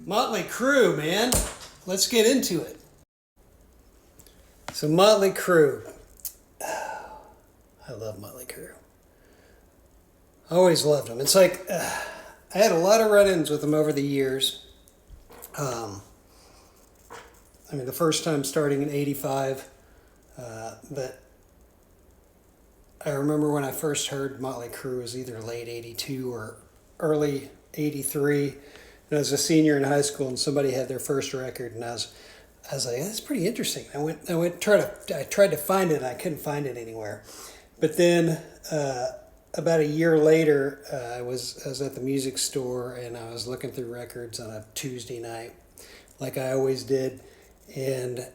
Motley Crue, man. Let's get into it. So Motley Crue. I love Motley Crue. I always loved them. It's like I had a lot of run-ins with them over the years. The first time starting in '85, but I remember when I first heard Motley Crue was either late '82 or early '83. And I was a senior in high school, and somebody had their first record, and I was like, that's pretty interesting. I tried to find it, and I couldn't find it anywhere. But then about a year later, I was at the music store, and I was looking through records on a Tuesday night, like I always did, and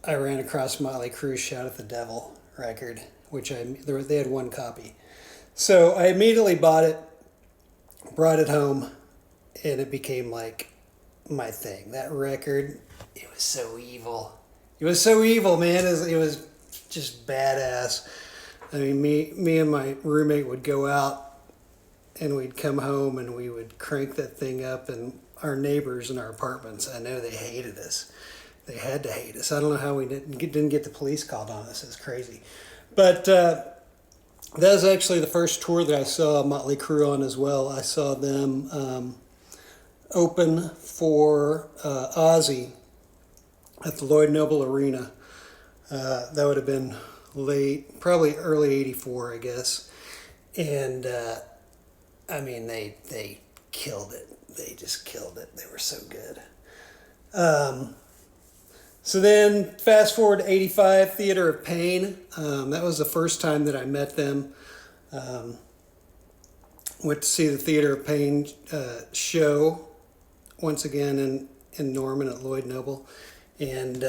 I ran across Motley Crue's "Shout at the Devil" record, which they had one copy. So I immediately bought it, brought it home, and it became like my thing. That record, it was so evil. It was so evil, man. It was just badass. I mean, me and my roommate would go out, and we'd come home, and we would crank that thing up, and our neighbors in our apartments, I know they hated us. They had to hate us. I don't know how we didn't get the police called on us. It's crazy. But that was actually the first tour that I saw Motley Crue on as well. I saw them open for Ozzy at the Lloyd Noble Arena. That would have been probably early '84, I guess. And they killed it. They just killed it. They were so good. So then fast forward to '85, Theater of Pain. That was the first time that I met them. Went to see the Theater of Pain show once again in Norman at Lloyd Noble. And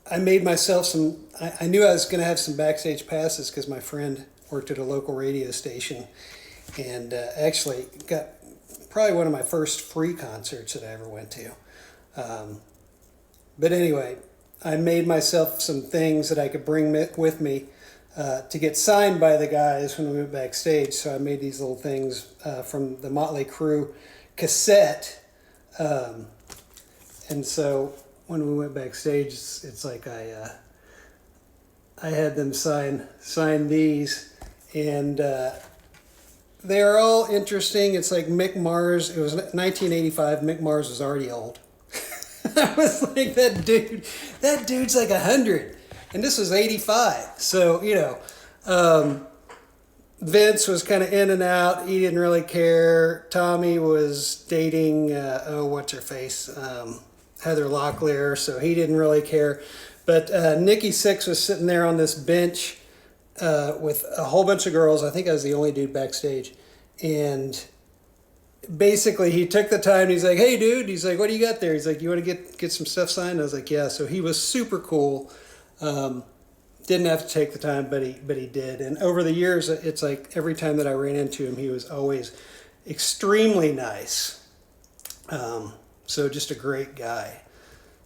I made myself I knew I was going to have some backstage passes because my friend worked at a local radio station, and actually got probably one of my first free concerts that I ever went to. But anyway, I made myself some things that I could bring with me to get signed by the guys when we went backstage. So I made these little things from the Motley Crue cassette. And so when we went backstage, it's like I had them sign these, and they are all interesting. It's like Mick Mars. It was 1985. Mick Mars was already old. I was like, that dude's like 100, and this was '85. So Vince was kind of in and out. He didn't really care. Tommy was dating what's her face, Heather Locklear, so he didn't really care. But Nikki Sixx was sitting there on this bench with a whole bunch of girls. I think I was the only dude backstage, and basically he took the time. He's like, "Hey, dude," he's like, "What do you got there?" He's like, "You want to get some stuff signed?" I was like, "Yeah." So he was super cool. Didn't have to take the time, but he did. And over the years, it's like every time that I ran into him, he was always extremely nice. So just a great guy.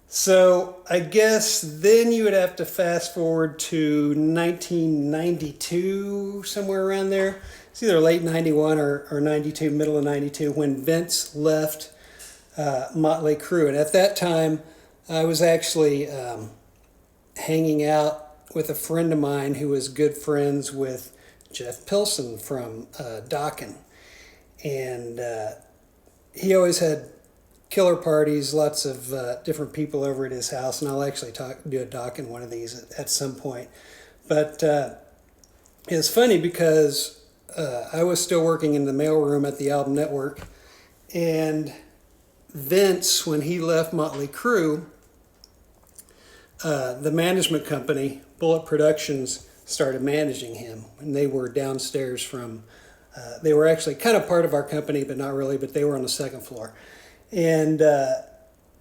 So I guess then you would have to fast forward to 1992, somewhere around there. It's either late 91 or 92, middle of 92, when Vince left Motley Crue. And at that time, I was actually hanging out with a friend of mine who was good friends with Jeff Pilson from Dokken. And he always had killer parties, lots of different people over at his house, and I'll actually do a Dokken one of these at some point. But it's funny because I was still working in the mailroom at the Album Network, and Vince, when he left Motley Crue, the management company, Bullet Productions, started managing him, and they were downstairs from, they were actually kind of part of our company, but not really, but they were on the second floor. And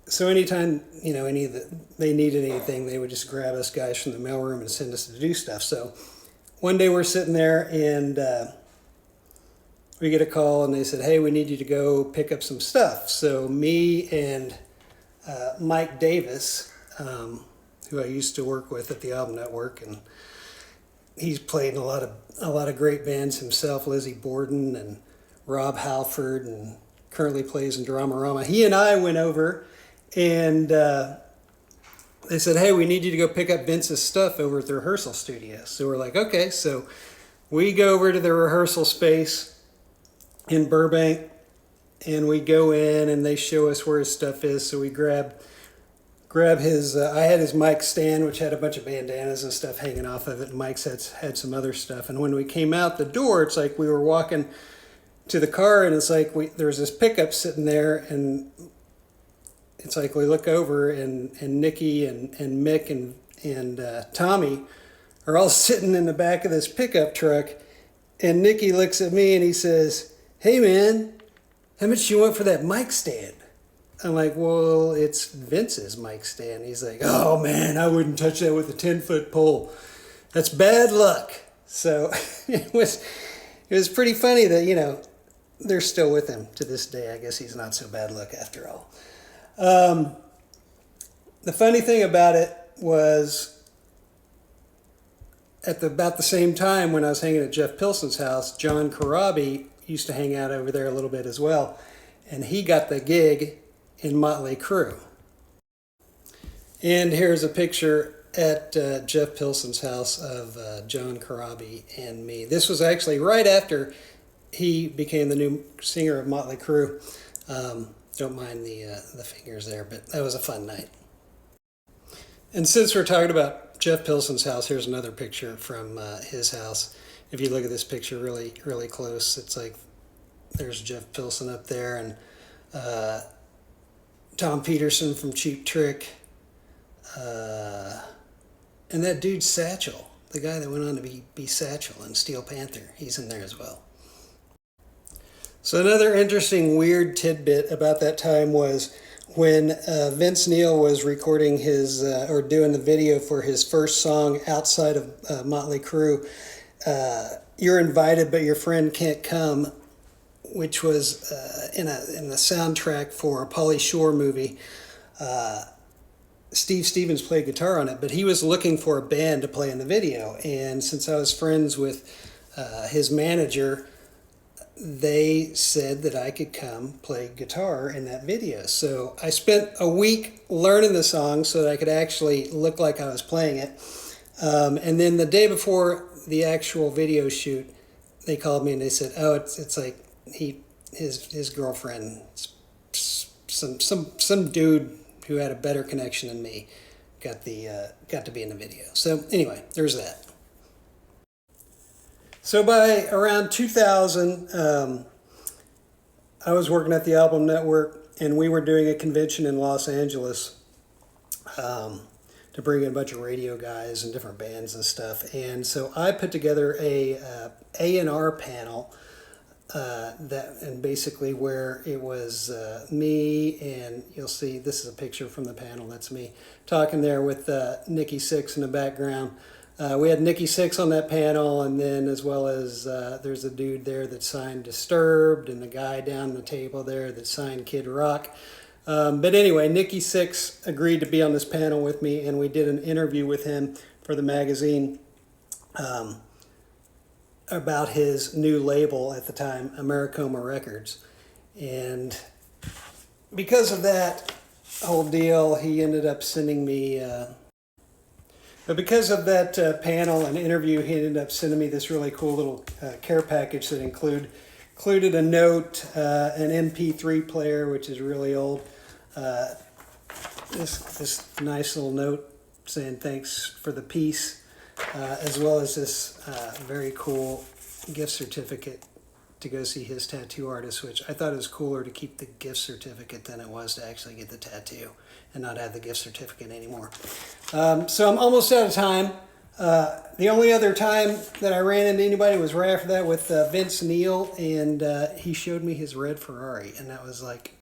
so anytime, they needed anything, they would just grab us guys from the mailroom and send us to do stuff. So one day we're sitting there, and we get a call, and they said, "Hey, we need you to go pick up some stuff." So me and Mike Davis, who I used to work with at the Album Network, and he's played in a lot of great bands himself, Lizzie Borden and Rob Halford and currently plays in Dramarama. He and I went over, and they said, hey, we need you to go pick up Vince's stuff over at the rehearsal studio. So we're like, okay. So we go over to the rehearsal space in Burbank, and we go in, and they show us where his stuff is. So we grab his, I had his mic stand, which had a bunch of bandanas and stuff hanging off of it. And Mike's had some other stuff. And when we came out the door, it's like we were walking to the car, and it's like there was this pickup sitting there, and it's like we look over, and Nikki and Mick and Tommy are all sitting in the back of this pickup truck. And Nikki looks at me and he says, hey man, how much you want for that mic stand? I'm like, well, it's Vince's mic stand. He's like, oh man, I wouldn't touch that with a 10-foot pole. That's bad luck. So it was pretty funny that, you know, they're still with him to this day. I guess he's not so bad luck after all. The funny thing about it was at about the same time when I was hanging at Jeff Pilson's house, John Corabi used to hang out over there a little bit as well. And he got the gig in Motley Crue. And here's a picture at Jeff Pilson's house of John Corabi and me. This was actually right after he became the new singer of Motley Crue. Don't mind the fingers there, but that was a fun night. And since we're talking about Jeff Pilson's house, here's another picture from his house. If you look at this picture really, really close, it's like there's Jeff Pilson up there, and Tom Peterson from Cheap Trick, and that dude Satchel, the guy that went on to be Satchel in Steel Panther, he's in there as well. So another interesting weird tidbit about that time was when Vince Neil was recording his, or doing the video for his first song outside of Motley Crue, You're Invited But Your Friend Can't Come, which was in the soundtrack for a Pauly Shore movie. Steve Stevens played guitar on it, but he was looking for a band to play in the video. And since I was friends with his manager, they said that I could come play guitar in that video. So I spent a week learning the song so that I could actually look like I was playing it. And then the day before the actual video shoot, they called me and they said, oh, it's like his girlfriend, some dude who had a better connection than me got to be in the video. So anyway, there's that. So by around 2000, I was working at the Album Network, and we were doing a convention in Los Angeles to bring in a bunch of radio guys and different bands and stuff. And so I put together a A&R panel and basically where it was me, and you'll see this is a picture from the panel. That's me talking there with Nikki Sixx in the background. We had Nikki Sixx on that panel, and then as well as there's a dude there that signed Disturbed, and the guy down the table there that signed Kid Rock. But anyway, Nikki Sixx agreed to be on this panel with me, and we did an interview with him for the magazine about his new label at the time, Americoma Records. And because of that whole deal, he ended up sending me... But because of that panel and interview, he ended up sending me this really cool little care package that included a note, an MP3 player, which is really old, this nice little note saying thanks for the piece, as well as this very cool gift certificate to go see his tattoo artist, which I thought it was cooler to keep the gift certificate than it was to actually get the tattoo and not have the gift certificate anymore. So I'm almost out of time. The only other time that I ran into anybody was right after that with Vince Neil, and he showed me his red Ferrari, and that was like